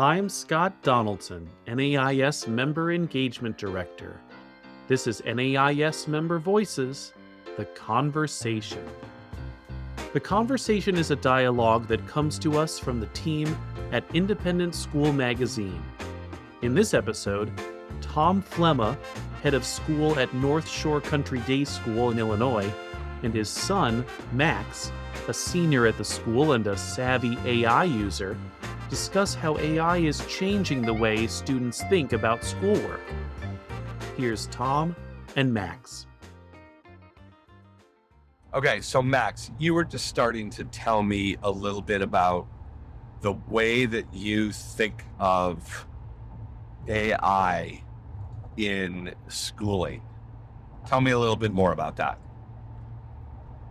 I'm Scott Donaldson, NAIS Member Engagement Director. This is NAIS Member Voices, The Conversation. The Conversation is a dialogue that comes to us from the team at Independent School Magazine. In this episode, Tom Flemma, head of school at North Shore Country Day School in Illinois, and his son, Max, a senior at the school and a savvy AI user, discuss how AI is changing the way students think about schoolwork. Here's Tom and Max. Okay, so Max, you were just starting to tell me a little bit about the way that you think of AI in schooling. Tell me a little bit more about that.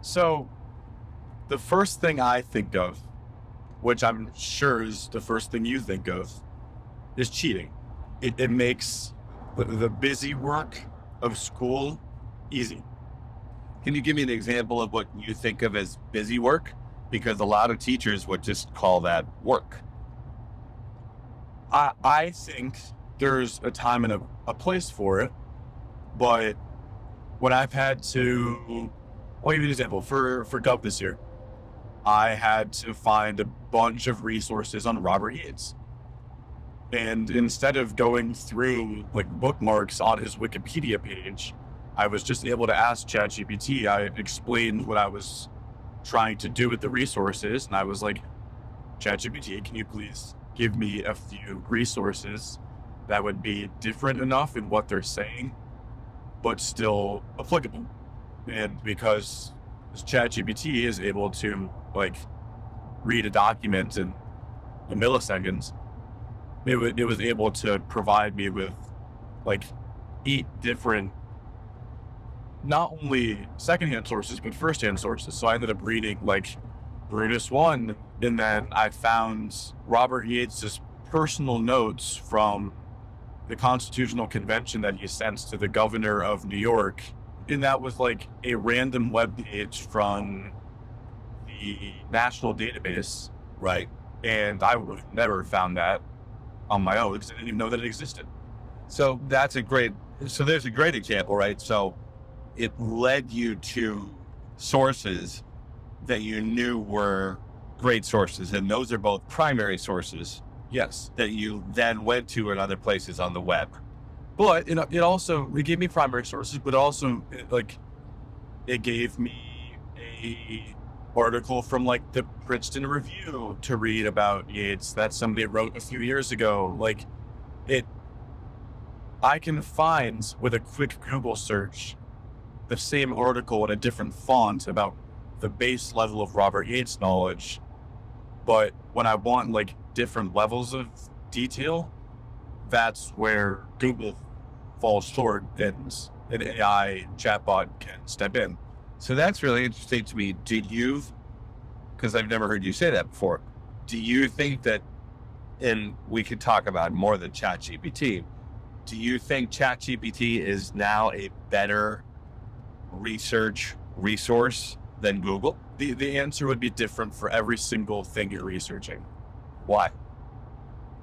So, the first thing I think of, which I'm sure is the first thing you think of, is cheating. It makes the busy work of school easy. Can you give me an example of what you think of as busy work? Because a lot of teachers would just call that work. I think there's a time and a place for it, but when I've had to, I'll give you an example. For Gov this year, I had to find a bunch of resources on Robert Yates. And instead of going through like bookmarks on his Wikipedia page, I was just able to ask ChatGPT. I explained what I was trying to do with the resources. And I was like, ChatGPT, can you please give me a few resources that would be different enough in what they're saying, but still applicable? And because ChatGPT is able to like read a document in milliseconds, it was able to provide me with like 8 different, not only secondhand sources, but firsthand sources. So I ended up reading like Brutus 1, and then I found Robert Yates' personal notes from the Constitutional Convention that he sent to the governor of New York. And that was like a random web page from the national database. Right. And I would have never found that on my own because I didn't even know that it existed. So there's a great example, right? So it led you to sources that you knew were great sources. And those are both primary sources. Yes. That you then went to in other places on the web. But it gave me primary sources, but also it gave me a article from like the Princeton Review to read about Yates that somebody wrote a few years ago. I can find with a quick Google search the same article in a different font about the base level of Robert Yates knowledge. But when I want like different levels of detail, that's where Google falls short and an AI chatbot can step in. So that's really interesting to me. Because I've never heard you say that before, do you think that, and we could talk about more than ChatGPT, do you think ChatGPT is now a better research resource than Google? The answer would be different for every single thing you're researching. Why?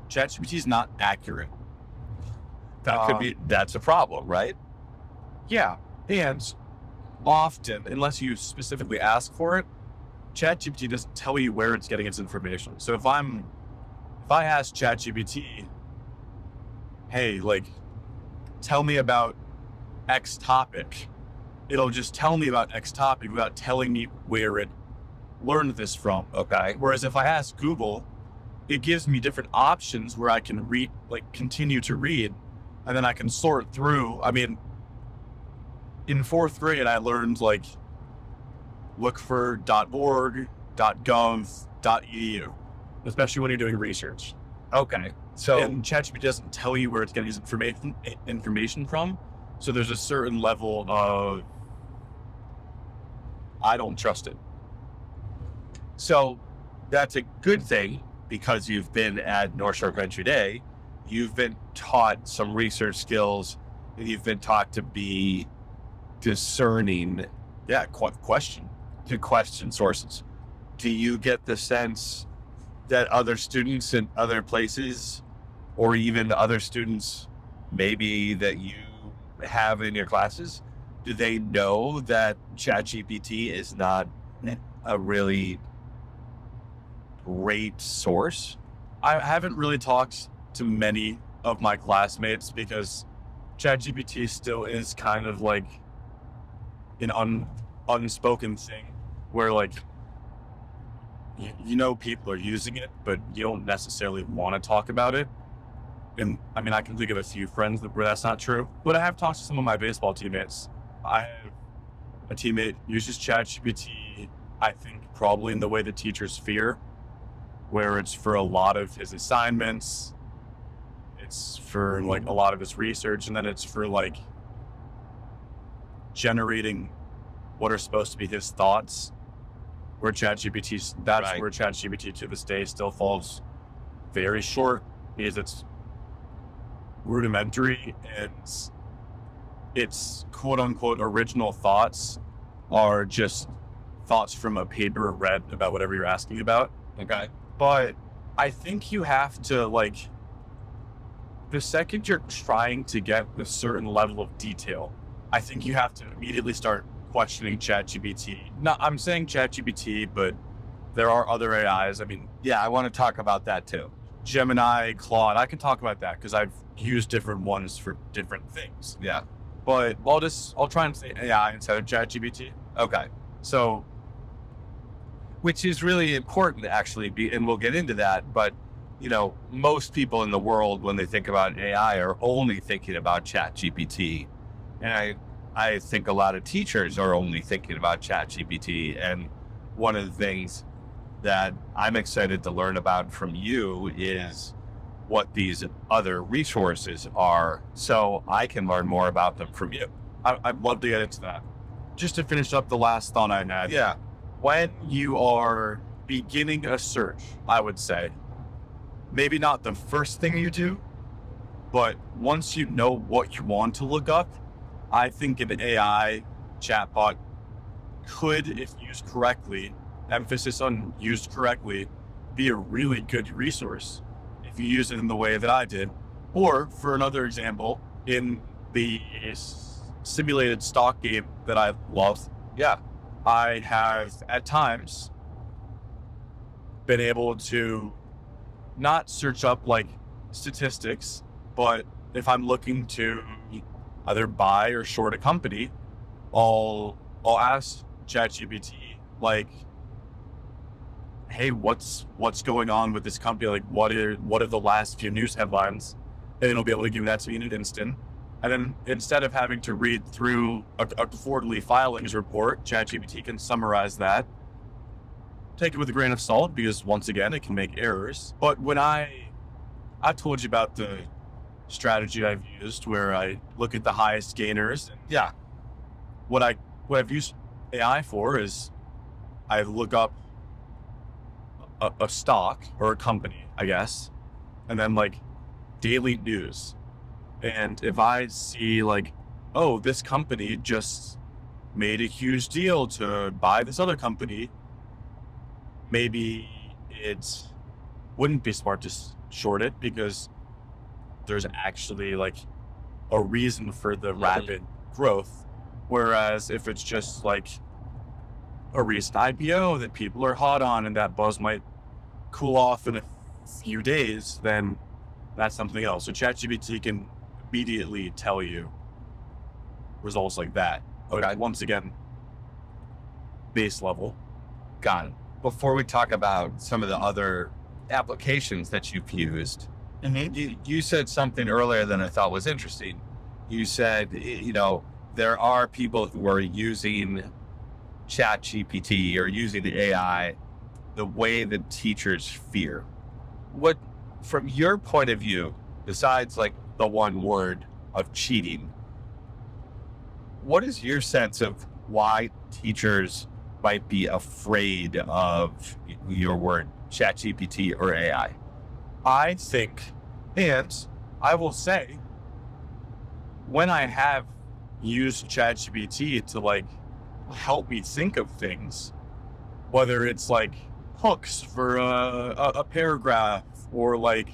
ChatGPT is not accurate. That's a problem, right? Yeah. And often, unless you specifically ask for it, ChatGPT doesn't tell you where it's getting its information. So if I ask ChatGPT, hey, like, tell me about X topic, it'll just tell me about X topic without telling me where it learned this from. Okay. Whereas if I ask Google, it gives me different options where I can continue to read, and then I can sort through. I mean, in 4th grade, I learned look for .org, .gov, .edu, especially when you're doing research. Okay. So and ChatGPT doesn't tell you where it's getting its information from. So there's a certain level of, I don't trust it. So that's a good thing because you've been at North Shore Country Day. You've been taught some research skills and you've been taught to be discerning. Yeah, question. To question sources. Do you get the sense that other students in other places, or even other students maybe that you have in your classes, do they know that ChatGPT is not a really great source? I haven't really talked to many of my classmates because ChatGPT still is kind of like an unspoken thing where like you know people are using it, but you don't necessarily want to talk about it. And I mean, I can think of a few friends where that's not true, but I have talked to some of my baseball teammates. I have a teammate uses ChatGPT, I think probably in the way the teachers fear, where it's for a lot of his assignments, it's for like a lot of his research, and then it's for like generating what are supposed to be his thoughts. Where that's Right. where ChatGPT to this day still falls very short because it's rudimentary and its quote unquote original thoughts are just thoughts from a paper read about whatever you're asking about. Okay. But I think you have to like, the second you're trying to get a certain level of detail, I think you have to immediately start questioning ChatGPT. No, I'm saying ChatGPT, but there are other AIs. I mean, Yeah, I want to talk about that too. Gemini, Claude, I can talk about that because I've used different ones for different things. Yeah. But I'll try and say AI instead of ChatGPT. Okay. So Which is really important, actually, and we'll get into that. But, you know, most people in the world, when they think about AI, are only thinking about ChatGPT. And I think a lot of teachers are only thinking about ChatGPT. And one of the things that I'm excited to learn about from you is what these other resources are, so I can learn more about them from you. I'd love to get into that. Just to finish up the last thought I had. Yeah. When you are beginning a search, I would say, maybe not the first thing you do, but once you know what you want to look up, I think an AI chatbot could, if used correctly, emphasis on used correctly, be a really good resource if you use it in the way that I did. Or for another example, in the simulated stock game that I love, Yeah. I have at times been able to not search up like statistics, but if I'm looking to either buy or short a company, I'll ask ChatGPT like, hey, what's going on with this company? Like, what are the last few news headlines? And it'll be able to give that to me in an instant. And then instead of having to read through a quarterly filings report, ChatGPT can summarize that. Take it with a grain of salt because once again, it can make errors. But when I've told you about the strategy I've used where I look at the highest gainers. Yeah. What I've used AI for is I look up a stock or a company, I guess, and then like daily news. And if I see like, oh, this company just made a huge deal to buy this other company, maybe it wouldn't be smart to short it because there's actually like a reason for the rapid growth. Whereas if it's just like a recent IPO that people are hot on and that buzz might cool off in a few days, then that's something else. So ChatGPT can immediately tell you results like that. Okay. But once again, base level. Got it. Before we talk about some of the other applications that you've used, you said something earlier that I thought was interesting. You said, you know, there are people who are using ChatGPT or using the AI the way that teachers fear. What, from your point of view, besides like the one word of cheating, what is your sense of why teachers might be afraid of your word, ChatGPT or AI? I think, and I will say, when I have used ChatGPT to like help me think of things, whether it's like hooks for a paragraph, or like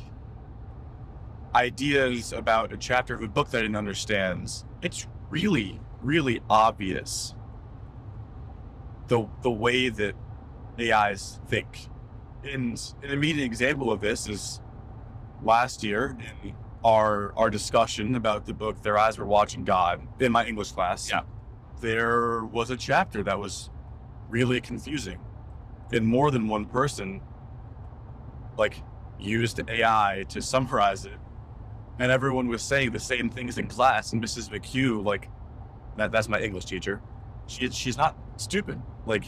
ideas about a chapter of a book that I didn't understand, it's really, really obvious the way that AIs think. And an immediate example of this is last year in our discussion about the book Their Eyes Were Watching God in my English class. Yeah. There was a chapter that was really confusing, and more than one person like used AI to summarize it, and everyone was saying the same things in class. And Mrs. McHugh, like that's my English teacher, she's not stupid. Like,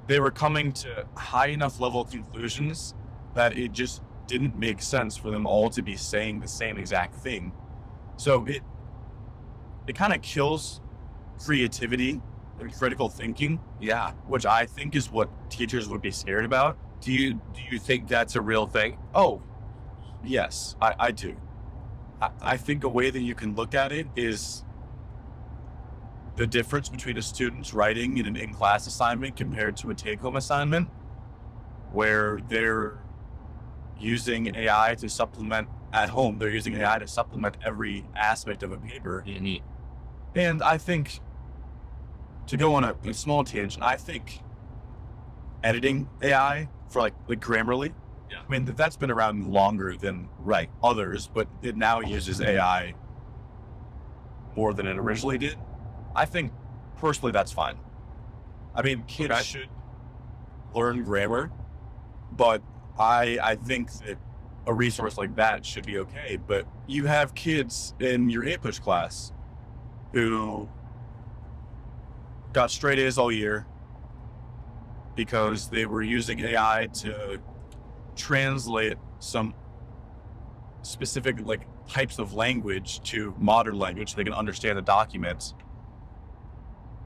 they were coming to high enough level conclusions that it just didn't make sense for them all to be saying the same exact thing. So it kind of kills creativity and critical thinking, Yeah. which I think is what teachers would be scared about. Do you think that's a real thing? Oh, yes, I do. I think a way that you can look at it is the difference between a student's writing in an in-class assignment compared to a take-home assignment, where they're using AI to supplement at home. They're using AI to supplement every aspect of a paper. And I think, to go on a small tangent, I think editing AI for like Grammarly, Yeah. I mean, that's been around longer than others, but it now uses AI more than it originally did. I think personally that's fine. I mean, kids should learn grammar, but I think that a resource like that should be okay. But you have kids in your English class who got straight A's all year because they were using AI to translate some specific like types of language to modern language so they can understand the documents.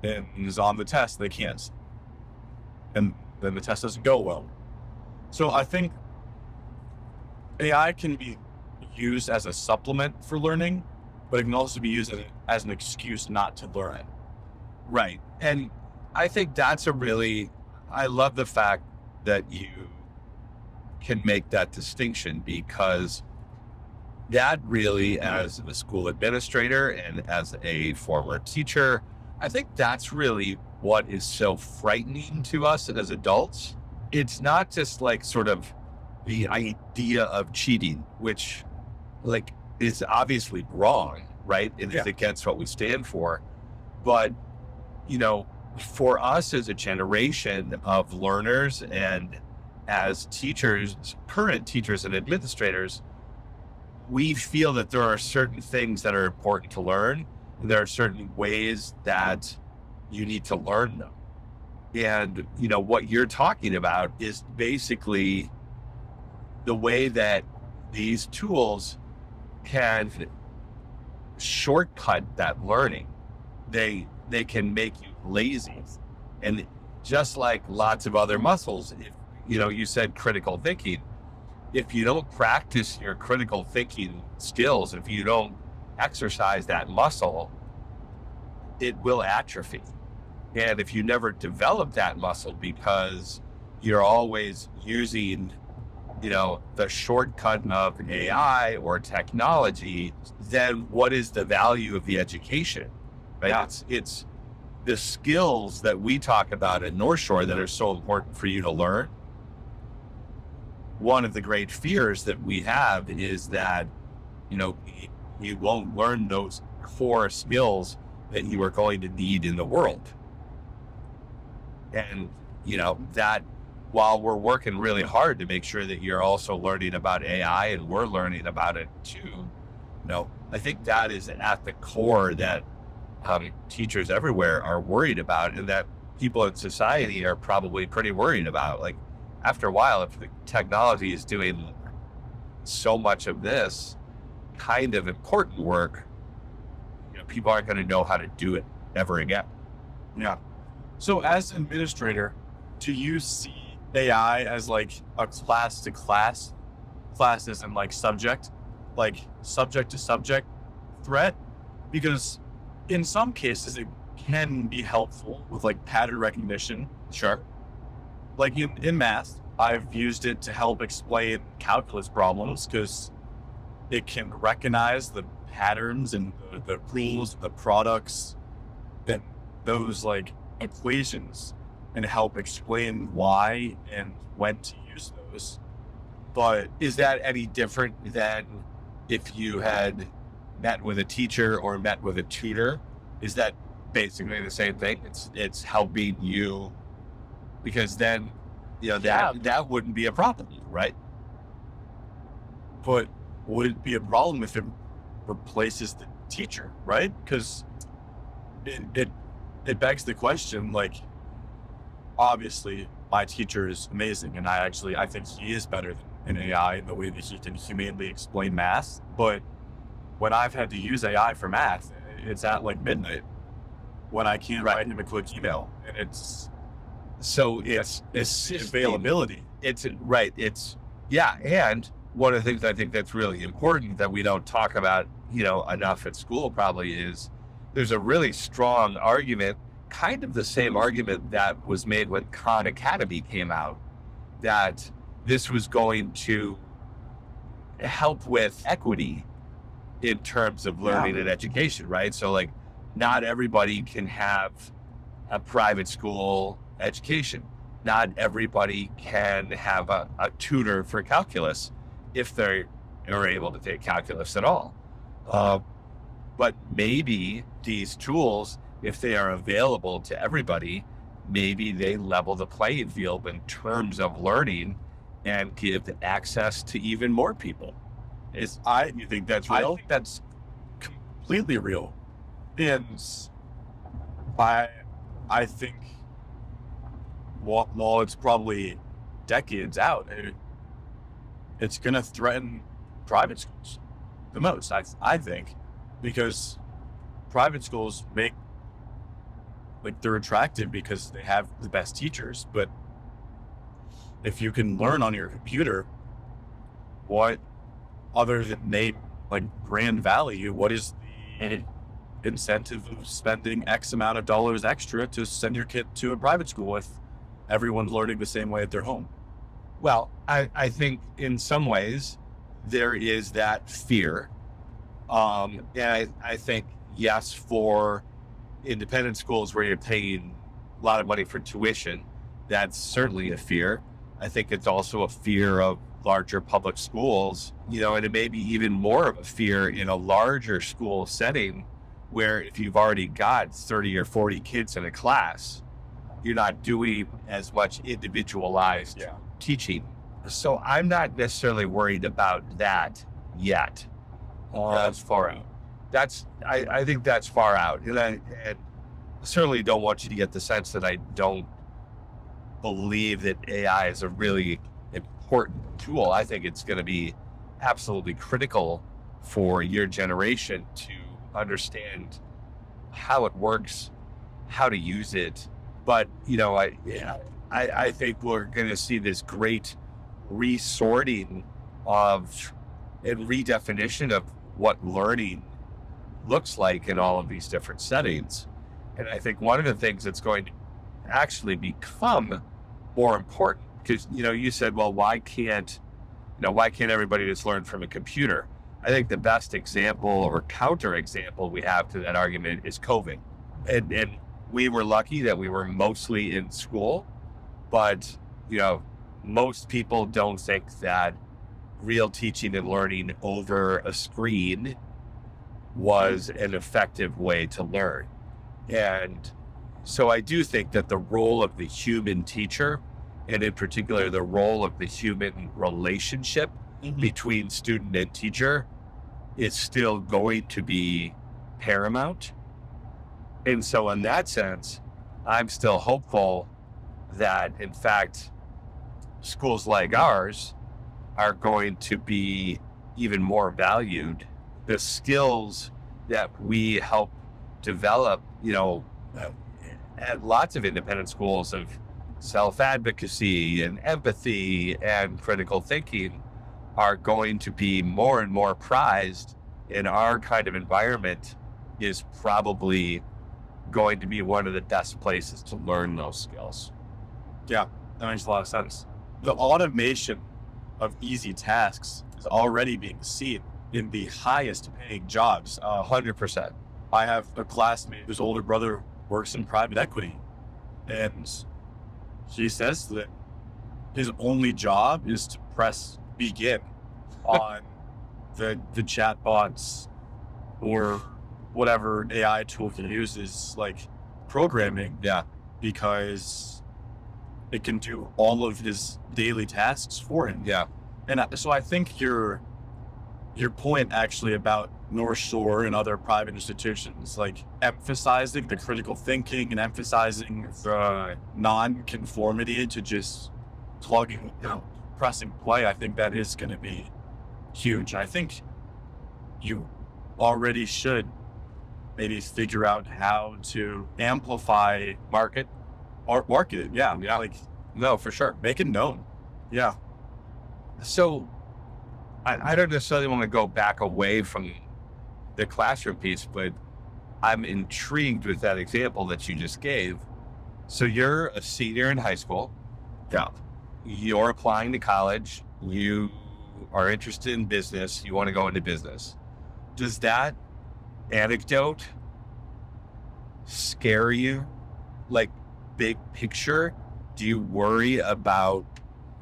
And is on the test, they can't. And then the test doesn't go well. So I think AI can be used as a supplement for learning, but it can also be used as an excuse not to learn it. Right. And I think that's I love the fact that you can make that distinction, because that really, as a school administrator and as a former teacher, I think that's really what is so frightening to us as adults. It's not just like sort of the idea of cheating, which like is obviously wrong, right? It is against what we stand for. But, you know, for us as a generation of learners and as teachers, current teachers and administrators, we feel that there are certain things that are important to learn. There are certain ways that you need to learn them. And, you know, what you're talking about is basically the way that these tools can shortcut that learning. They can make you lazy. And just like lots of other muscles, if, you know, you said critical thinking, if you don't practice your critical thinking skills, if you don't exercise that muscle, it will atrophy. And if you never develop that muscle because you're always using, you know, the shortcut of AI or technology, then what is the value of the education? Right? Yeah. It's the skills that we talk about at North Shore that are so important for you to learn. One of the great fears that we have is that, you know, you won't learn those core skills that you are going to need in the world. And, you know, that while we're working really hard to make sure that you're also learning about AI and we're learning about it too, you know, I think that is at the core that teachers everywhere are worried about, and that people in society are probably pretty worried about. Like, after a while, if the technology is doing so much of this kind of important work, you know, people aren't going to know how to do it ever again. Yeah. So as an administrator, do you see AI as like a class to class and like subject to subject threat? Because in some cases it can be helpful with like pattern recognition. Sure. like in math, I've used it to help explain calculus problems because it can recognize the patterns and the rules, the products, and those like equations, and help explain why and when to use those. But Is that any different than if you had met with a teacher or met with a tutor? Is that basically the same thing? It's helping you, because then that wouldn't be a problem, right? but would it be a problem if it replaces the teacher, right? Because it begs the question, like, obviously my teacher is amazing, and I think he is better than an AI in the way that he can humanely explain math. But when I've had to use AI for math, it's at like midnight when I can't Right. write him a quick email, and it's So it's availability. It's right. And one of the things I think that's really important that we don't talk about, enough at school probably is there's a really strong argument, kind of the same argument that was made when Khan Academy came out, that this was going to help with equity in terms of learning and education, right? So like not everybody can have a private school education. Not everybody can have a tutor for calculus if they are able to take calculus at all. But maybe these tools, if they are available to everybody, maybe they level the playing field in terms of learning and give access to even more people. You think that's I real? think that's completely real. And I think while it's probably decades out, it's going to threaten private schools the most, I think, because private schools they're attractive because they have the best teachers. But if you can learn on your computer, what other than name like brand value, what is the incentive of spending X amount of dollars extra to send your kid to a private school if everyone's learning the same way at their home? Well, I think in some ways there is that fear. And I think, yes, for independent schools where you're paying a lot of money for tuition, that's certainly a fear. I think it's also a fear of larger public schools, and it may be even more of a fear in a larger school setting where if you've already got 30 or 40 kids in a class, you're not doing as much individualized teaching. So I'm not necessarily worried about that yet. That's far out. I think that's far out. And I certainly don't want you to get the sense that I don't believe that AI is a really important tool. I think it's going to be absolutely critical for your generation to understand how it works, how to use it. But, I think we're going to see this great resorting of and redefinition of what learning looks like in all of these different settings. And I think one of the things that's going to actually become more important, because, you said, well, why can't everybody just learn from a computer? I think the best example or counter example we have to that argument is COVID. And we were lucky that we were mostly in school, but, most people don't think that real teaching and learning over a screen was an effective way to learn. And so I do think that the role of the human teacher, and in particular, the role of the human relationship between student and teacher, is still going to be paramount. And so in that sense, I'm still hopeful that, in fact, schools like ours are going to be even more valued. The skills that we help develop, at lots of independent schools of self-advocacy and empathy and critical thinking are going to be more and more prized in our kind of environment, is probably going to be one of the best places to learn those skills. Yeah, That makes a lot of sense. The automation of easy tasks is already being seen in the highest paying jobs. 100%. I have a classmate whose older brother works in private equity, and he says that his only job is to press begin on the chatbots or whatever AI tool he uses, like programming, Yeah. because it can do all of his daily tasks for him. Yeah. And so I think your point actually about North Shore and other private institutions, like emphasizing the critical thinking and emphasizing the non-conformity to just plugging, pressing play, I think that is going to be huge. I think you already should maybe figure out how to amplify Market. or market it. Yeah. Yeah. Like No, for sure. make it known. Yeah. So I don't necessarily want to go back away from the classroom piece, but I'm intrigued with that example that you just gave. So you're a senior in high school. Yeah. You're applying to college. You are interested in business. You want to go into business. Does that anecdote scare you? Like, big picture, do you worry about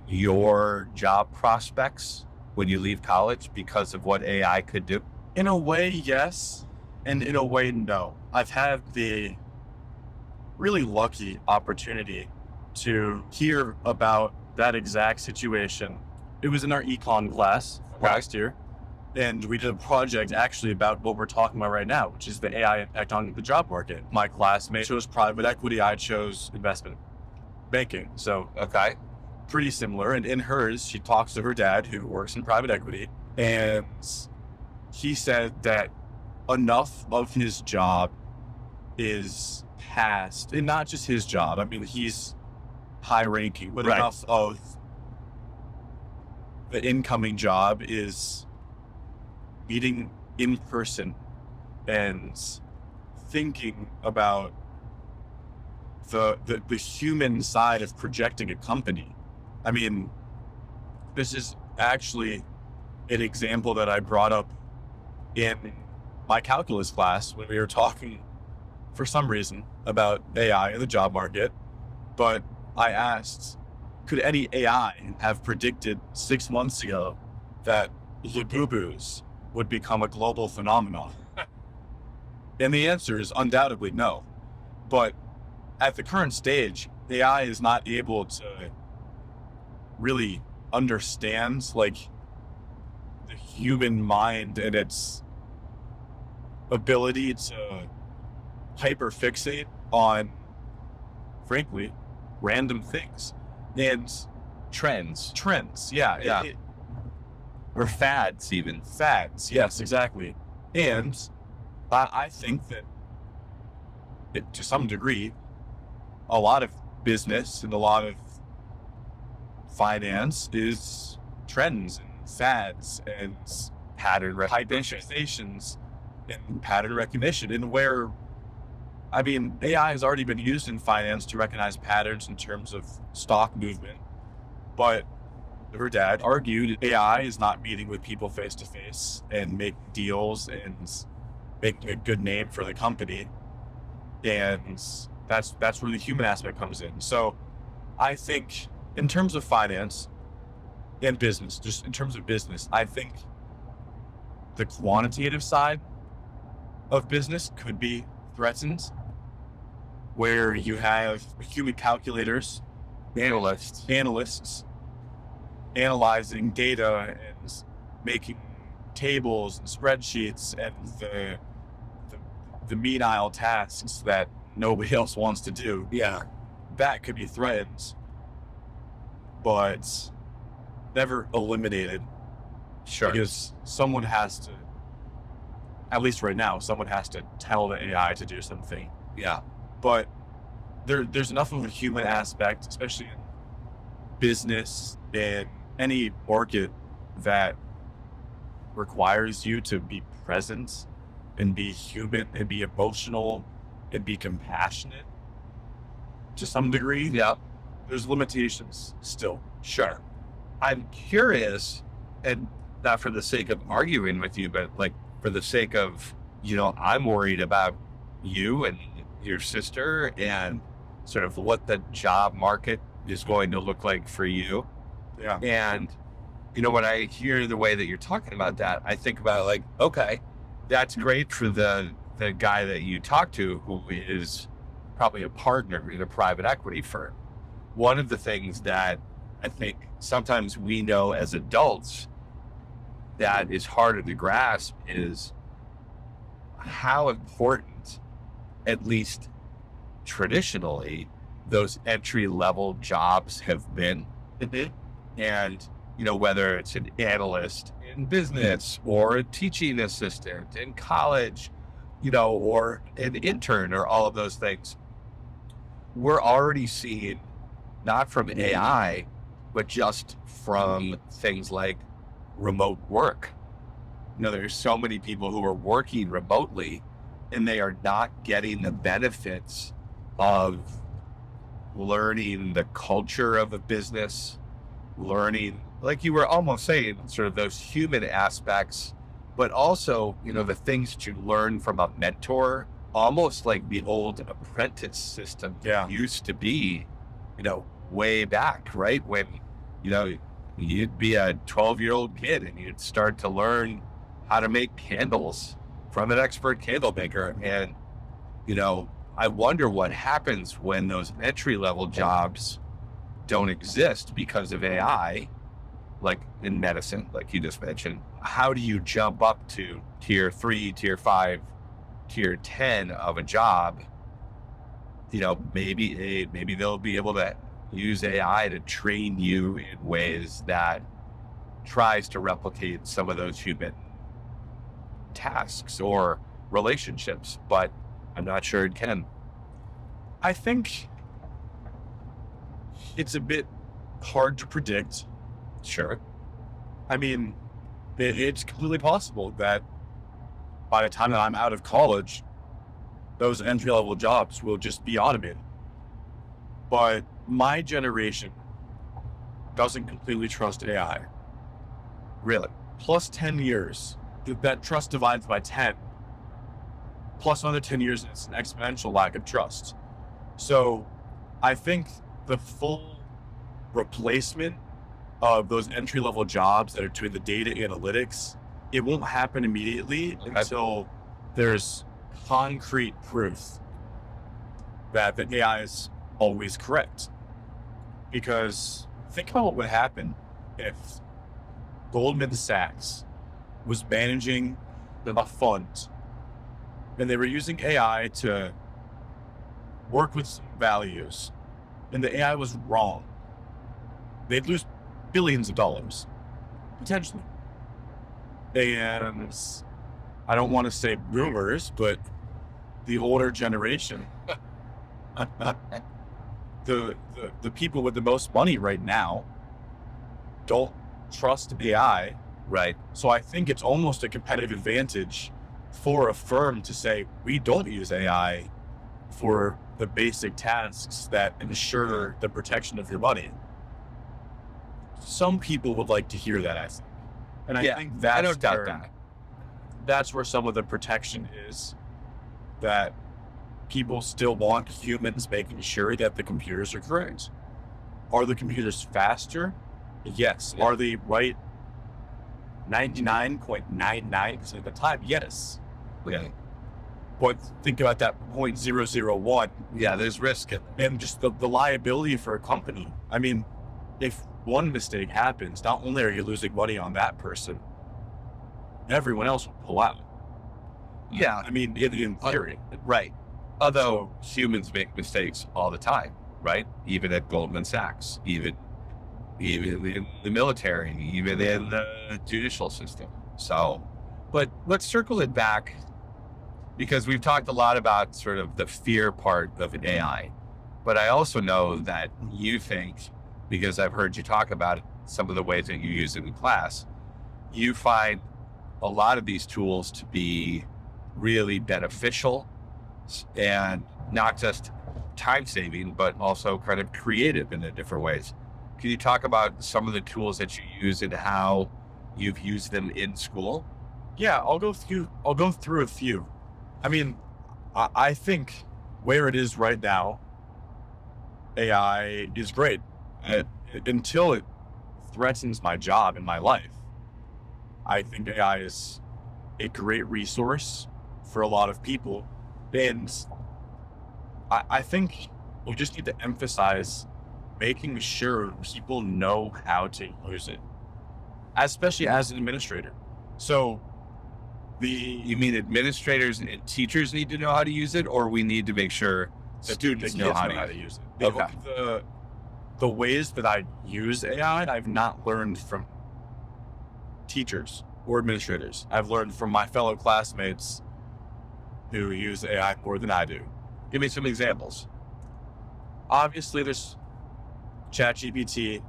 your job prospects when you leave college because of what AI could do? In a way, yes. And in a way, no. I've had the really lucky opportunity to hear about that exact situation. It was in our econ class last year. And we did a project actually about what we're talking about right now, which is the AI impact on the job market. My classmate chose private equity. I chose investment banking. So Okay. pretty similar. And in hers, she talks to her dad who works in private equity. And he said that enough of his job is past, and not just his job. I mean, he's high ranking, but Right. enough of the incoming job is meeting in person and thinking about the human side of projecting a company. I mean, this is actually an example that I brought up in my calculus class when we were talking for some reason about AI in the job market. But I asked, could any AI have predicted 6 months ago that Labubus would become a global phenomenon? And the answer is undoubtedly no. But at the current stage, AI is not able to really understand like the human mind and its ability to hyperfixate on, frankly, random things and Trends trends. Yeah. Yeah. or fads, even. Fads. Yes, exactly. And I think that to some degree, a lot of business and a lot of finance is trends and fads and Pattern recognition. hyperfixations and pattern recognition. And where, I mean, AI has already been used in finance to recognize patterns in terms of stock movement. But her dad argued AI is not meeting with people face to face and make deals and making a good name for the company. And that's where the human aspect comes in. So I think in terms of finance and business, just in terms of business, I think the quantitative side of business could be threatened, where you have human calculators, analysts analyzing data and making tables and spreadsheets and the menial tasks that nobody else wants to do. Yeah. That could be threatened, but never eliminated, Sure. because someone has to, at least right now, someone has to tell the AI to do something. Yeah. But there's enough of a human aspect, especially in business and any market, that requires you to be present and be human and be emotional and be compassionate to some degree. Yeah. there's limitations still. Sure. I'm curious, and not for the sake of arguing with you, but like for the sake of, I'm worried about you and your sister and sort of what the job market is going to look like for you. Yeah. And, when I hear the way that you're talking about that, I think about like, okay, that's great for the guy that you talk to who is probably a partner in a private equity firm. One of the things that I think sometimes we know as adults that is harder to grasp is how important, at least traditionally, those entry level jobs have been. And, whether it's an analyst in business or a teaching assistant in college, or an intern or all of those things, we're already seeing, not from AI, but just from things like remote work. There's so many people who are working remotely and they are not getting the benefits of learning the culture of a business, learning, like you were almost saying, sort of those human aspects, but also, the things to learn from a mentor, almost like the old apprentice system used to be, way back, right? When, you'd be a 12-year-old kid and you'd start to learn how to make candles from an expert candle maker. And, I wonder what happens when those entry-level jobs don't exist because of AI, like in medicine, like you just mentioned. How do you jump up to tier 3, tier 5, tier 10 of a job? Maybe they'll be able to use AI to train you in ways that tries to replicate some of those human tasks or relationships, but I'm not sure it can. I think it's a bit hard to predict. Sure. I mean, it's completely possible that by the time that I'm out of college, those entry-level jobs will just be automated. But my generation doesn't completely trust AI. Really? Plus 10 years, that trust divides by 10. Plus another 10 years, it's an exponential lack of trust. So I think the full replacement of those entry-level jobs that are doing the data analytics, it won't happen immediately until there's concrete proof that the AI is always correct. Because think about what would happen if Goldman Sachs was managing a fund and they were using AI to work with some values and the AI was wrong. They'd lose billions of dollars, potentially. And I don't want to say boomers, but the older generation, the people with the most money right now don't trust AI. Right. So I think it's almost a competitive advantage for a firm to say, we don't use AI for the basic tasks that ensure the protection of your money. Some people would like to hear that, I think. And I think I don't doubt that. That's where some of the protection is, that people still want humans making sure that the computers are correct. Are the computers faster? Yes. Yeah. Are they right 99.99% of the time? Yes. Yeah. But think about that 0.001. Yeah, there's risk in it. And just the liability for a company. I mean, if one mistake happens, not only are you losing money on that person, everyone else will pull out. Yeah. I mean, in theory. Right. Although humans make mistakes all the time, right? Even at Goldman Sachs, even in the military, even in the judicial system. So, but let's circle it back, because we've talked a lot about sort of the fear part of an AI, but I also know that you think, because I've heard you talk about it, some of the ways that you use it in class, you find a lot of these tools to be really beneficial and not just time saving, but also kind of creative in a different ways. Can you talk about some of the tools that you use and how you've used them in school? Yeah, I'll go through a few. I mean, I think where it is right now, AI is great. Until it threatens my job and my life, I think AI is a great resource for a lot of people. And I think we just need to emphasize making sure people know how to use it, especially as an administrator. So You mean administrators and teachers need to know how to use it, or we need to make sure students know how to use it? Okay. The ways that I use AI, I've not learned from teachers or administrators. I've learned from my fellow classmates who use AI more than I do. Give me some examples. Obviously, there's ChatGPT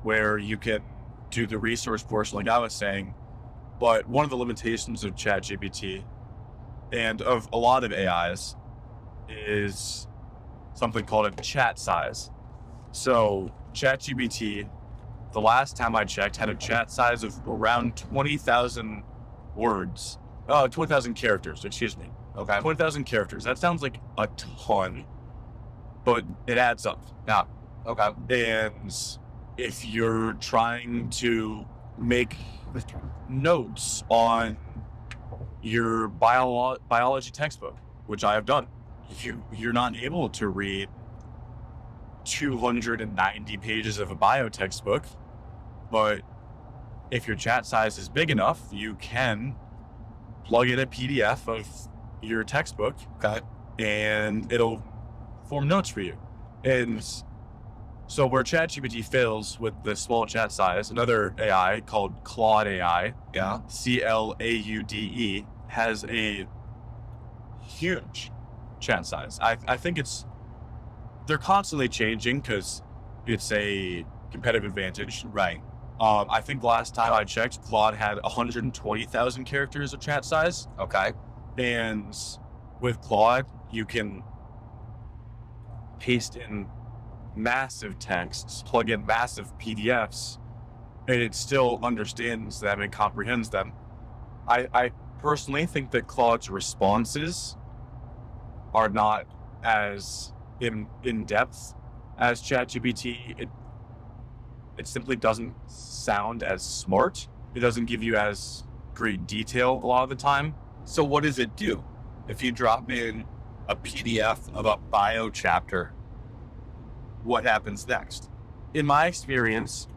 where you can do the resource portion, like I was saying. But one of the limitations of ChatGPT and of a lot of AIs is something called a chat size. So ChatGPT, the last time I checked, had a chat size of around 20,000 words. 20,000 characters, excuse me. Okay. 20,000 characters. That sounds like a ton, but it adds up. Yeah. Okay. And if you're trying to make notes on your biology textbook, which I have done, you're not able to read 290 pages of a bio textbook, but if your chat size is big enough, you can plug in a PDF of your textbook, Okay. and it'll form notes for you. And so where ChatGPT fails with the small chat size, another AI called Claude AI, Yeah. CLAUDE, has a huge chat size. I think they're constantly changing because it's a competitive advantage. Right. I think last time I checked, Claude had 120,000 characters of chat size. Okay. And with Claude, you can paste in massive texts, plug in massive PDFs, and it still understands them and comprehends them. I personally think that Claude's responses are not as in depth as ChatGPT. It simply doesn't sound as smart. It doesn't give you as great detail a lot of the time. So what does it do? If you drop in a PDF of a bio chapter, what happens next? In my experience,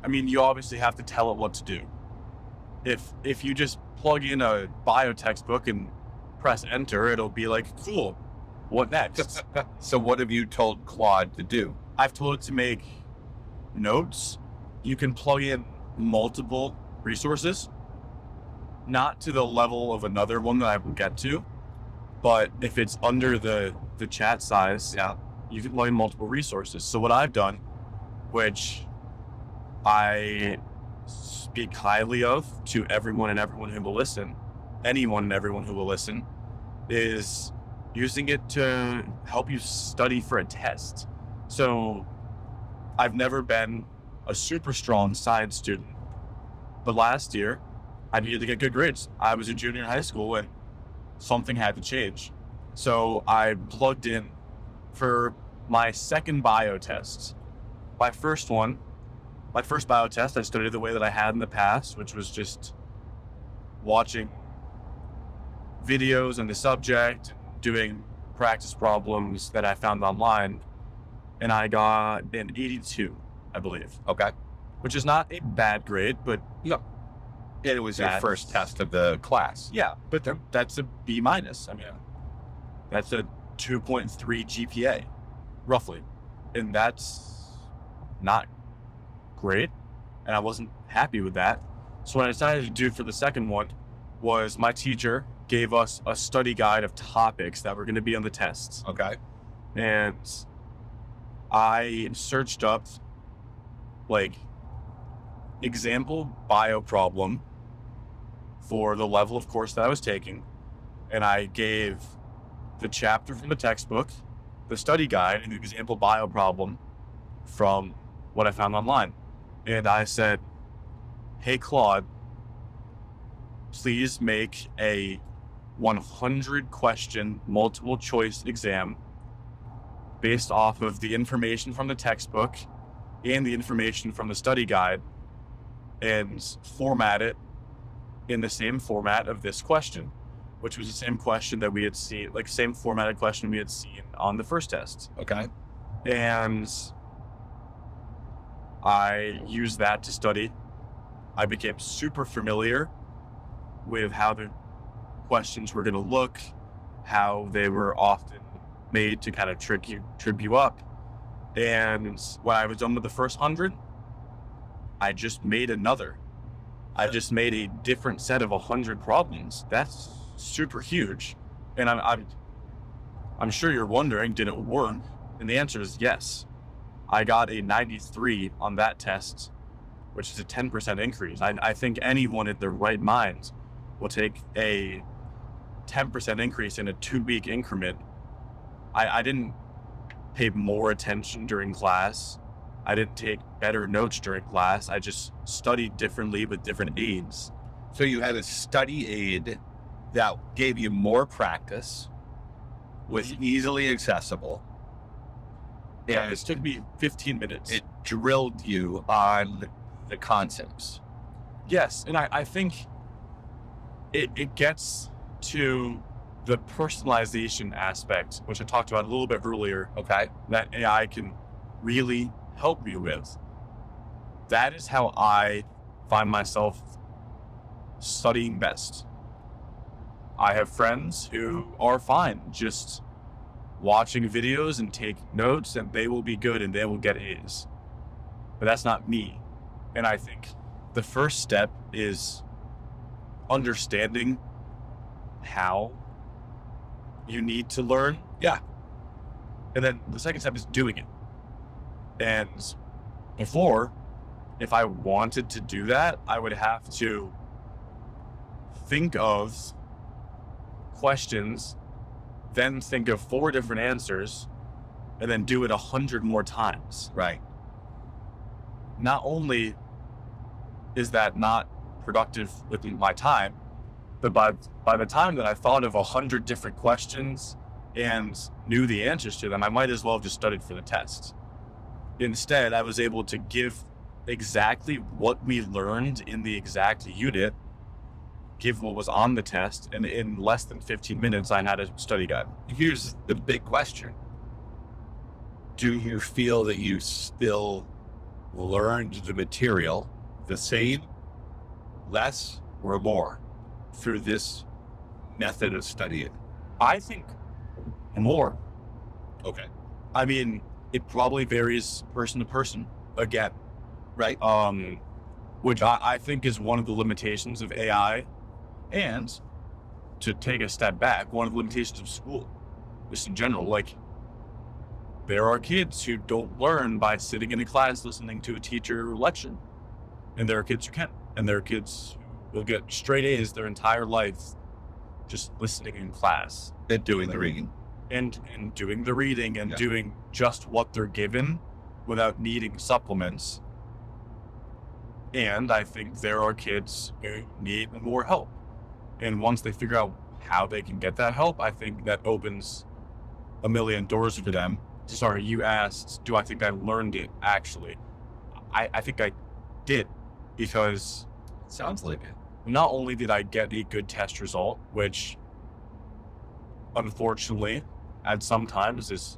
I mean, you obviously have to tell it what to do. If you just plug in a bio textbook and press enter, it'll be like, cool, what next? So what have you told Claude to do? I've told it to make notes. You can plug in multiple resources, not to the level of another one that I will get to, but if it's under the chat size, Yeah. you can plug in multiple resources. So what I've done, which I speak highly of to everyone and everyone who will listen, anyone and everyone who will listen, is using it to help you study for a test. So I've never been a super strong science student, but last year I needed to get good grades. I was a junior in high school and something had to change. So I plugged in for my second bio test. My first bio test, I studied the way that I had in the past, which was just watching videos on the subject, doing practice problems that I found online, and I got an 82, I believe. Okay. Which is not a bad grade, but And it was your That's- first test of the class. yeah, but that's a B minus. I mean, that's a 2.3 GPA, roughly, and that's not great, and I wasn't happy with that. So what I decided to do for the second one was my teacher gave us a study guide of topics that were going to be on the tests, Okay. and I searched up like example bio problem for the level of course that I was taking, and I gave the chapter from the textbook the study guide and the example bio problem from what I found online. And I said, hey, Claude, please make a 100 question multiple choice exam based off of the information from the textbook and the information from the study guide, and format it in the same format of this question, which was the same question that we had seen, like same formatted question we had seen on the first test. Okay. And I used that to study. I became super familiar with how the questions were going to look, how they were often made to kind of trip you up. And when I was done with the first 100, I just made another. I just made a different set of 100 problems. That's super huge. And I'm sure you're wondering, did it work? And the answer is yes. I got a 93 on that test, which is a 10% increase. I think anyone in their right mind will take a 10% increase in a 2-week increment. I didn't pay more attention during class. I didn't take better notes during class. I just studied differently with different aids. So you had a study aid that gave you more practice, was easily accessible. Yeah, it took me 15 minutes. It drilled you on the concepts. Yes, and I think it gets to the personalization aspect, which I talked about a little bit earlier, Okay. that AI can really help you with. That is how I find myself studying best. I have friends who are fine just watching videos and take notes, and they will be good and they will get A's. But that's not me. And I think the first step is understanding how you need to learn. Yeah. And then the second step is doing it. And before, if I wanted to do that, I would have to think of questions, then think of 4 different answers, and then do it 100 more times. Right. Not only is that not productive with my time, but by the time that I thought of 100 different questions and knew the answers to them, I might as well have just studied for the test. Instead, I was able to give exactly what we learned in the exact unit, give what was on the test, and in less than 15 minutes, I had a study guide. Here's the big question. Do you feel that you still learned the material the same, less, or more through this method of studying? I think more. Okay. I mean, it probably varies person to person again, Right. which I think is one of the limitations of AI. And to take a step back, one of the limitations of school, just in general, like there are kids who don't learn by sitting in a class listening to a teacher lecture. And there are kids who can. And there are kids who will get straight A's their entire life just listening in class. And doing the reading. And doing the reading and Yeah. doing just what they're given without needing supplements. And I think there are kids who need more help. And once they figure out how they can get that help, I think that opens a million doors for them. Sorry, you asked, do I think I learned it actually? I think I did, because Sounds like it. not only did I get a good test result, which unfortunately at sometimes is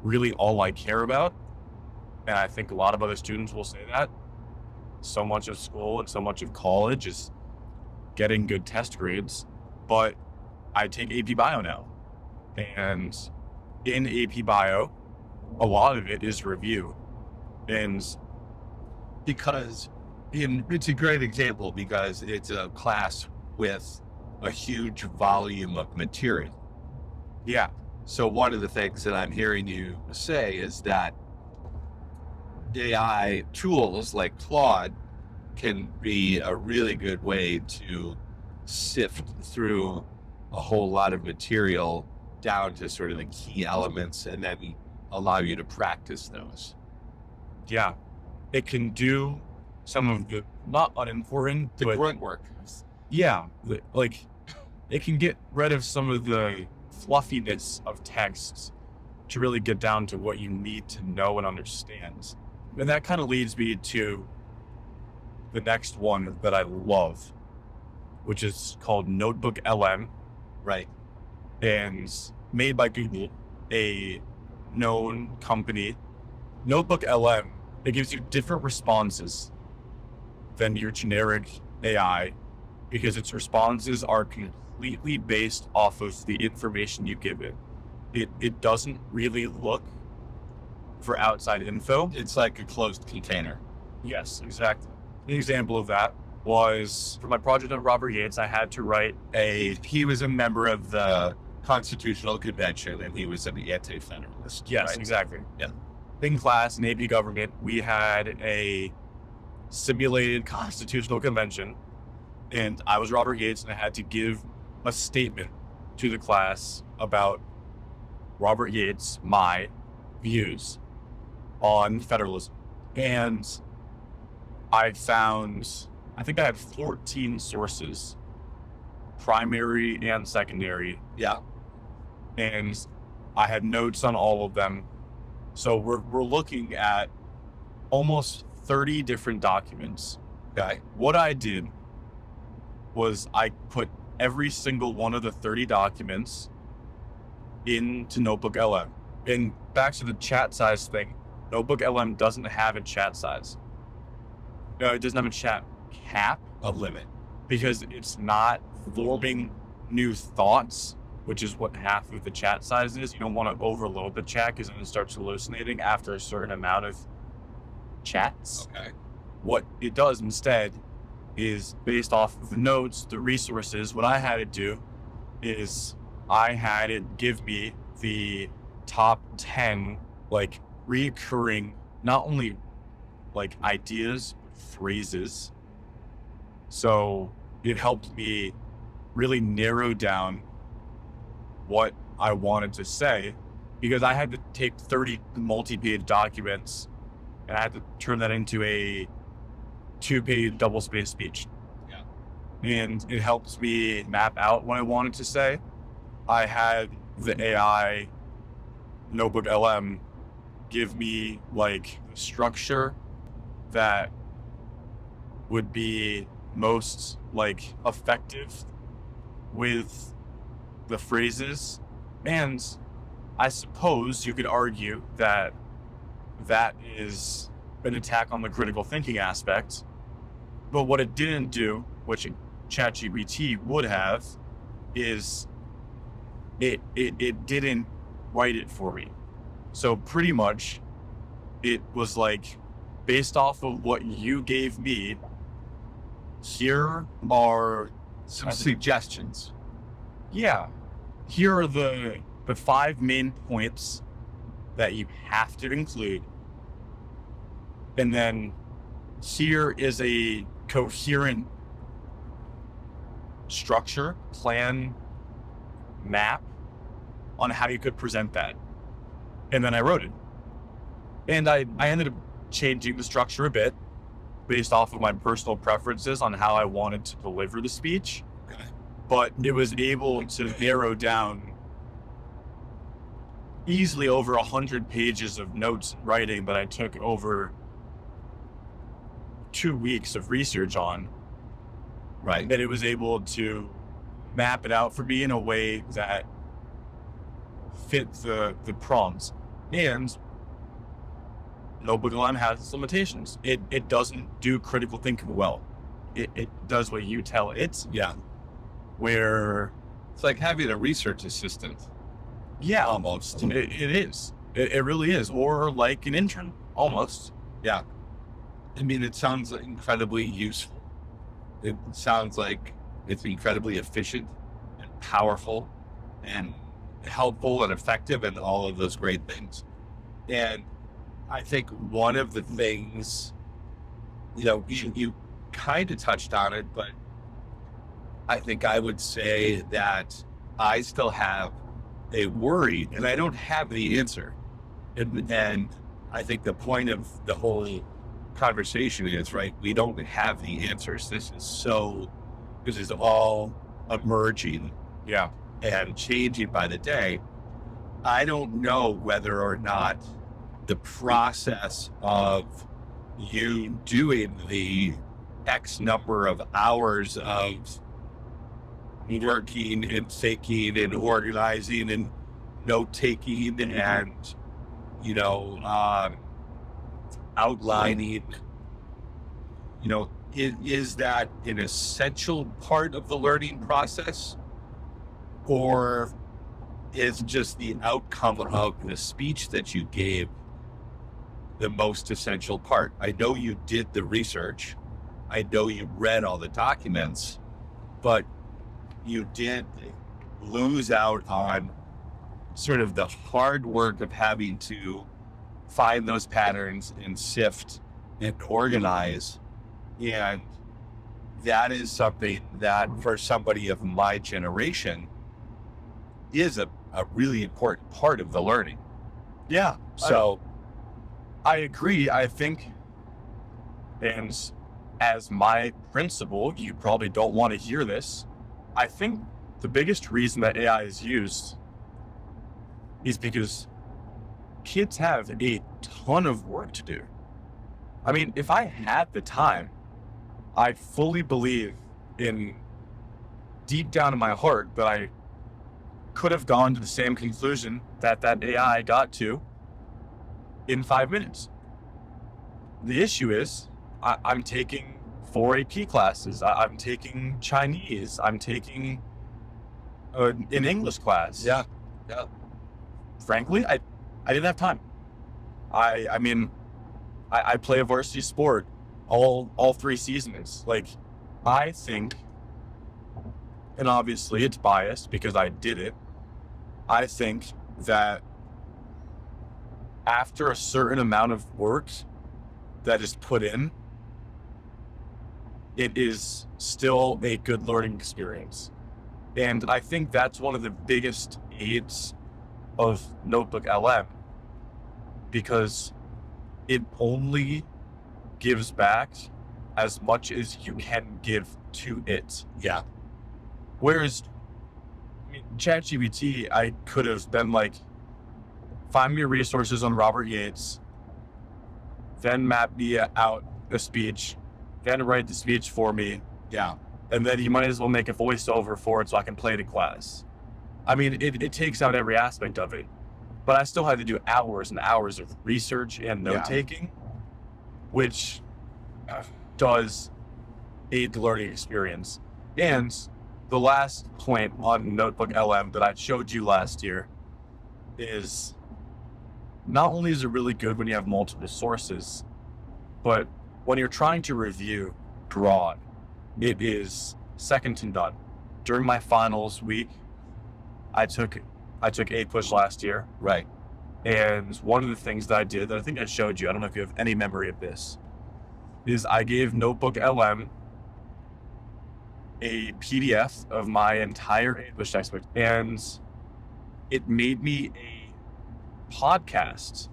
really all I care about, and I think a lot of other students will say that. So much of school and so much of college is getting good test grades, but I take AP Bio now. And in AP Bio, a lot of it is review. And Because it's a great example because it's a class with a huge volume of material. yeah, So one of the things that I'm hearing you say is that AI tools like Claude can be a really good way to sift through a whole lot of material down to sort of the key elements and then allow you to practice those. Yeah. It can do some of the not unimportant, The but grunt work. yeah, like it can get rid of some of the fluffiness of texts to really get down to what you need to know and understand. And that kind of leads me to the next one that I love, which is called Notebook LM, Right. and made by Google, a known company. Notebook LM, it gives you different responses than your generic AI because its responses are completely based off of the information you give it. It doesn't really look for outside info. It's like a closed container. Yes, exactly. An example of that was for my project on Robert Yates, I had to write He was a member of the Constitutional Convention and he was an anti-federalist. yes, right? exactly. Yeah. In class, Navy government, we had a simulated constitutional convention, and I was Robert Yates, and I had to give a statement to the class about Robert Yates, my views on federalism. And I think I had 14 sources, primary and secondary, Yeah. and I had notes on all of them. So we're looking at almost 30 different documents. Okay. What I did was I put every single one of the 30 documents into Notebook LM. And back to the chat size thing, Notebook LM doesn't have a chat size. No, it doesn't have a chat cap A limit. because it's not forming new thoughts, which is what half of the chat size is. You don't want to overload the chat because then it starts hallucinating after a certain amount of chats. Okay. What it does instead is based off of the notes, the resources. What I had it do is I had it give me the top 10 like recurring, not only like ideas, but phrases. So it helped me really narrow down what I wanted to say because I had to take 30 multi-page documents and I had to turn that into a 2-page double-spaced speech. Yeah. And it helps me map out what I wanted to say. I had the AI Notebook LM give me like the structure that would be most like effective with the phrases. And I suppose you could argue that that is an attack on the critical thinking aspect. But what it didn't do, which ChatGPT would have, is it didn't write it for me. So pretty much it was like, based off of what you gave me, here are Some suggestions. here are the 5 main points that you have to include. And then here is a coherent structure, plan, map on how you could present that. And then I wrote it. And I ended up changing the structure a bit based off of my personal preferences on how I wanted to deliver the speech. Okay. But it was able to narrow down easily over 100 pages of notes and writing that I took over 2 weeks of research on. Right. That it was able to map it out for me in a way that fit the prompts. And Notebook LM has its limitations. It doesn't do critical thinking well. It does what you tell it, Yeah. where It's like having a research assistant. yeah, Almost. it is. It really is. Or like an intern, almost. Yeah. I mean, it sounds incredibly useful. It sounds like it's incredibly efficient and powerful and helpful and effective and all of those great things. And I think one of the things, you kind of touched on it, but I think I would say that I still have a worry, and I don't have the answer. And I think the point of the whole conversation is, right, we don't have the answers. This is all emerging Yeah. and changing by the day. I don't know whether or not the process of you doing the X number of hours of working and thinking and organizing and note taking and, outlining, is that an essential part of the learning process, or is just the outcome of the speech that you gave the most essential part? I know you did the research. I know you read all the documents, but you did lose out on sort of the hard work of having to find those patterns and sift and organize. And that is something that for somebody of my generation is a really important part of the learning. Yeah. So I agree. I think, and as my principal, you probably don't want to hear this. I think the biggest reason that AI is used is because kids have a ton of work to do. I mean, if I had the time, I fully believe deep down in my heart that I could have gone to the same conclusion that AI got to in 5 minutes. The issue is I'm taking 4 AP classes. I'm taking Chinese. I'm taking an English class. Yeah. Frankly, I didn't have time. I mean, I play a varsity sport all 3 seasons. Like, I think, and obviously it's biased because I did it, I think that after a certain amount of work that is put in, it is still a good learning experience. And I think that's one of the biggest aids of Notebook LM, because it only gives back as much as you can give to it. Yeah. Whereas, ChatGPT, I could have been like, find me resources on Robert Yates, then map me out a speech, then write the speech for me. Yeah. And then you might as well make a voiceover for it so I can play it in class. I mean, it takes out every aspect of it, but I still had to do hours and hours of research and note taking, which does aid the learning experience. And the last point on Notebook LM that I showed you last year is not only is it really good when you have multiple sources, but when you're trying to review broad, it is second to none. During my finals week, I took APUSH last year. Right. And one of the things that I did that I think I showed you, I don't know if you have any memory of this, is I gave Notebook LM a PDF of my entire APUSH textbook, and it made me a podcast.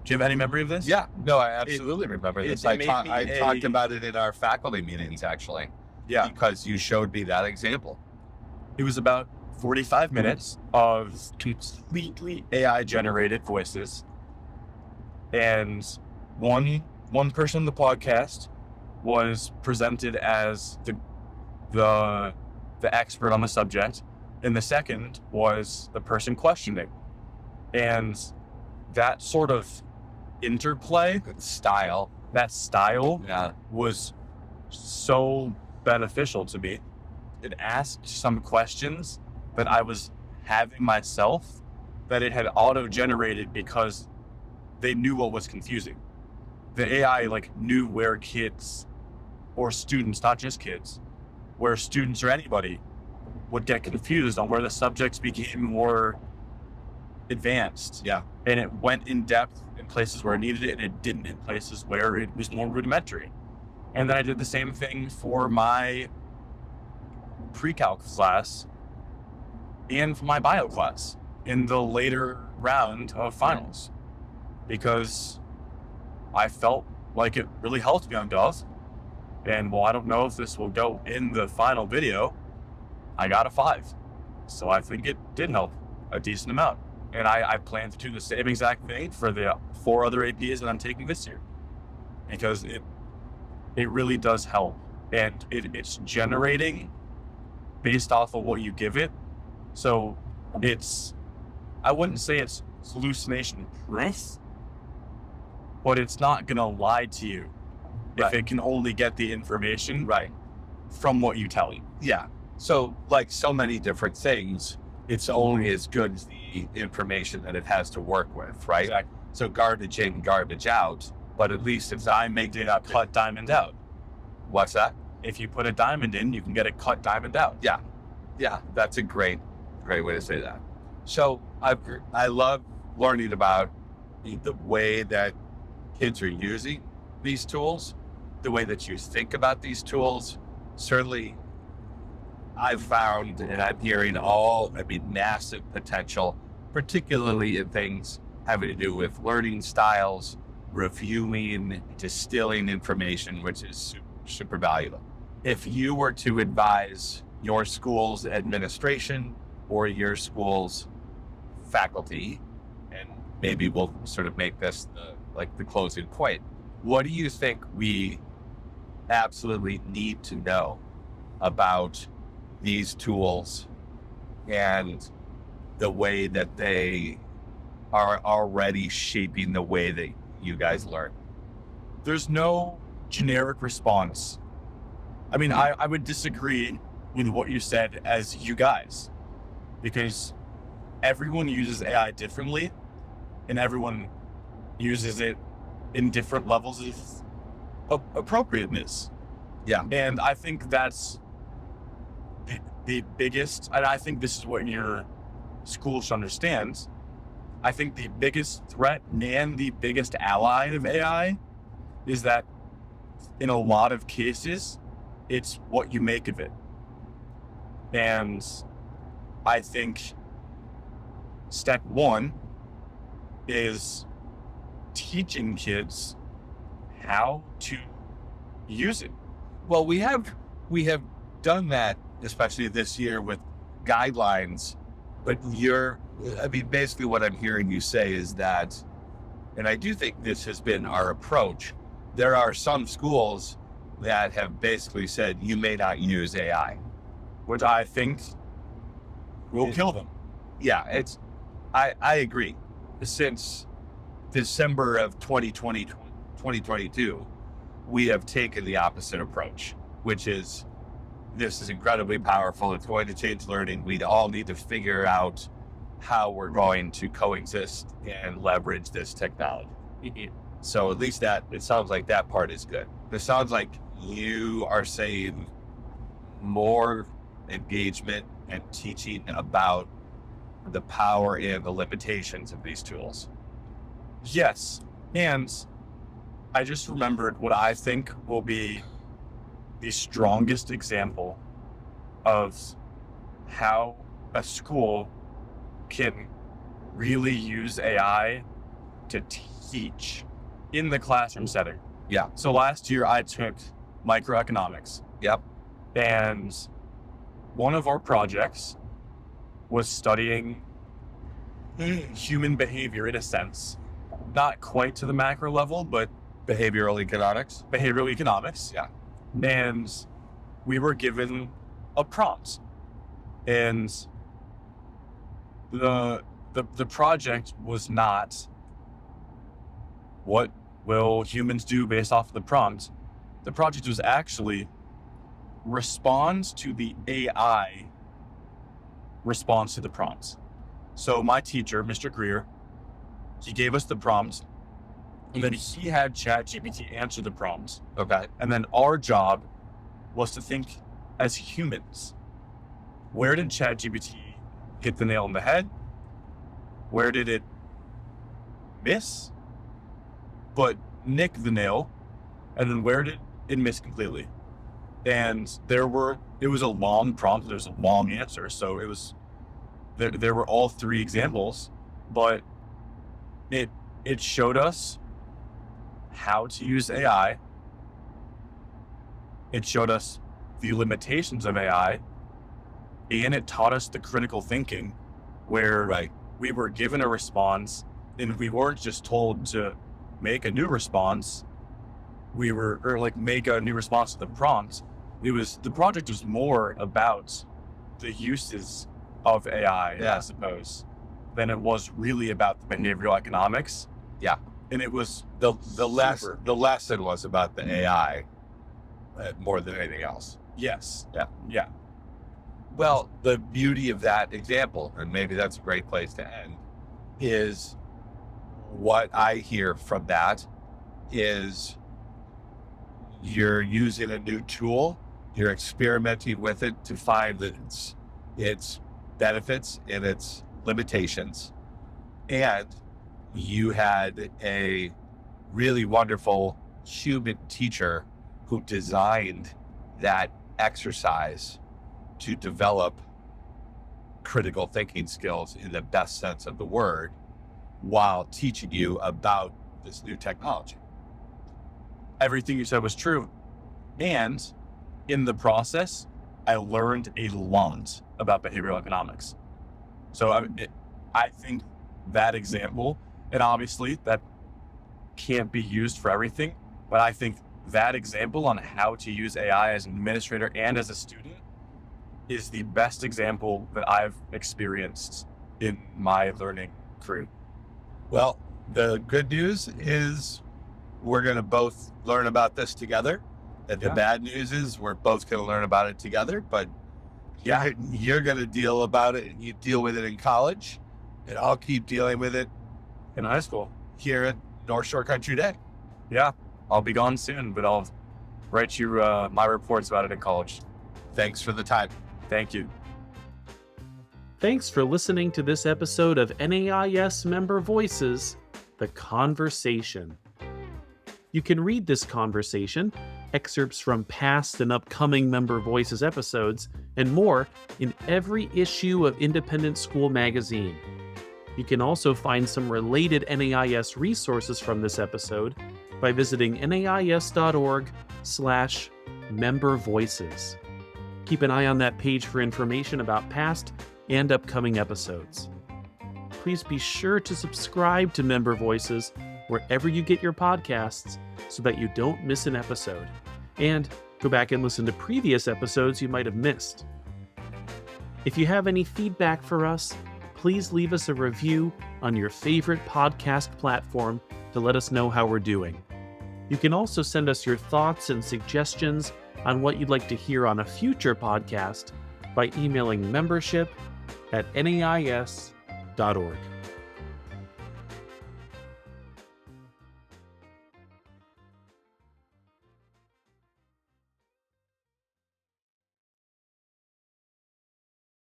Do you have any memory of this? Yeah. No, I absolutely remember this. I talked about it in our faculty meetings, actually. Yeah. Because you showed me that example. It was about 45 minutes of completely AI generated voices. And one person in the podcast was presented as the expert on the subject, and the second was the person questioning. And that sort of interplay, that style was so beneficial to me. It asked some questions that I was having myself that it had auto-generated because they knew what was confusing. The AI knew where kids or students, not just kids, where students or anybody would get confused on where the subjects became more advanced. Yeah. And it went in depth in places where it needed it, and it didn't in places where it was more rudimentary. And then I did the same thing for my pre-calc class and for my bio class. in the later round of finals because I felt like it really helped me on Gov. And while I don't know if this will go in the final video, I got a 5. So I think it did help a decent amount. And I plan to do the same exact thing for the 4 other APs that I'm taking this year. Because it really does help. And it's generating based off of what you give it. So I wouldn't say it's hallucination proof, but it's not going to lie to you if it can only get the information from what you tell you. Yeah. So like so many different things, it's only as good as the information that it has to work with, right? Exactly. So garbage in, garbage out, but at least if Diamond did not cut diamond out. What's that? If you put a diamond in, you can get a cut diamond out. Yeah. Yeah. That's a great way to say that. So I love learning about the way that kids are using these tools, the way that you think about these tools. Certainly I've found, and I'm hearing massive potential, particularly in things having to do with learning styles, reviewing, distilling information, which is super, super valuable. If you were to advise your school's administration or your school's faculty, and maybe we'll sort of make this the closing point, what do you think we absolutely need to know about these tools and the way that they are already shaping the way that you guys learn? There's no generic response. I mean, I would disagree with what you said as you guys, because everyone uses AI differently and everyone uses it in different levels of appropriateness. Yeah. And I think that's the biggest, and I think this is what your school should understand. I think the biggest threat and the biggest ally of AI is that in a lot of cases, it's what you make of it. And I think step 1 is teaching kids how to use it. Well, we have done that, especially this year with guidelines, but basically what I'm hearing you say is that, and I do think this has been our approach, there are some schools that have basically said you may not use AI, which I think will kill them. Yeah, I agree. Since December of 2022, we have taken the opposite approach, which is this is incredibly powerful. It's going to change learning. We all need to figure out how we're going to coexist and leverage this technology. So at least it sounds like that part is good. It sounds like you are saying more engagement and teaching about the power and the limitations of these tools. Yes. And I just remembered what I think will be the strongest example of how a school can really use AI to teach in the classroom setting. Yeah. So last year I took microeconomics. Yep. And one of our projects was studying human behavior in a sense, not quite to the macro level, but Behavioral economics. Yeah. And we were given a prompt, and the project was not what will humans do based off of the prompt. The project was actually respond to the AI response to the prompts. So my teacher, Mr. Greer, he gave us the prompt, and then he had ChatGPT answer the prompts. Okay. And then our job was to think as humans. Where did ChatGPT hit the nail on the head? Where did it miss, but nick the nail? And then where did it miss completely? And it was a long prompt, there was a long answer. So it was there were all three examples, but it showed us how to use AI. It showed us the limitations of AI, and it taught us the critical thinking where Right. we were given a response and we weren't just told to make a new response. Make a new response to the prompt. The project was more about the uses of AI, I suppose, than it was really about the behavioral economics. Yeah. And it was The lesson was about the AI more than anything else. Yes. Yeah. Well, the beauty of that example, and maybe that's a great place to end, is what I hear from that is you're using a new tool, you're experimenting with it to find its benefits and its limitations. And you had a really wonderful human teacher who designed that exercise to develop critical thinking skills in the best sense of the word while teaching you about this new technology. Everything you said was true. And in the process, I learned a lot about behavioral economics. So I think that example, and obviously that can't be used for everything, but I think that example on how to use AI as an administrator and as a student is the best example that I've experienced in my learning career. Well, the good news is we're going to both learn about this together. And the bad news is we're both going to learn about it together. But yeah, you're going to deal about it and you deal with it in college. And I'll keep dealing with it In high school. here at North Shore Country Day. Yeah, I'll be gone soon, but I'll write you my reports about it in college. Thanks for the time. Thank you. Thanks for listening to this episode of NAIS Member Voices, The Conversation. You can read this conversation, excerpts from past and upcoming Member Voices episodes, and more in every issue of Independent School Magazine. You can also find some related NAIS resources from this episode by visiting nais.org/membervoices. Keep an eye on that page for information about past and upcoming episodes. Please be sure to subscribe to Member Voices wherever you get your podcasts so that you don't miss an episode. And go back and listen to previous episodes you might have missed. If you have any feedback for us, please leave us a review on your favorite podcast platform to let us know how we're doing. You can also send us your thoughts and suggestions on what you'd like to hear on a future podcast by emailing membership@nais.org.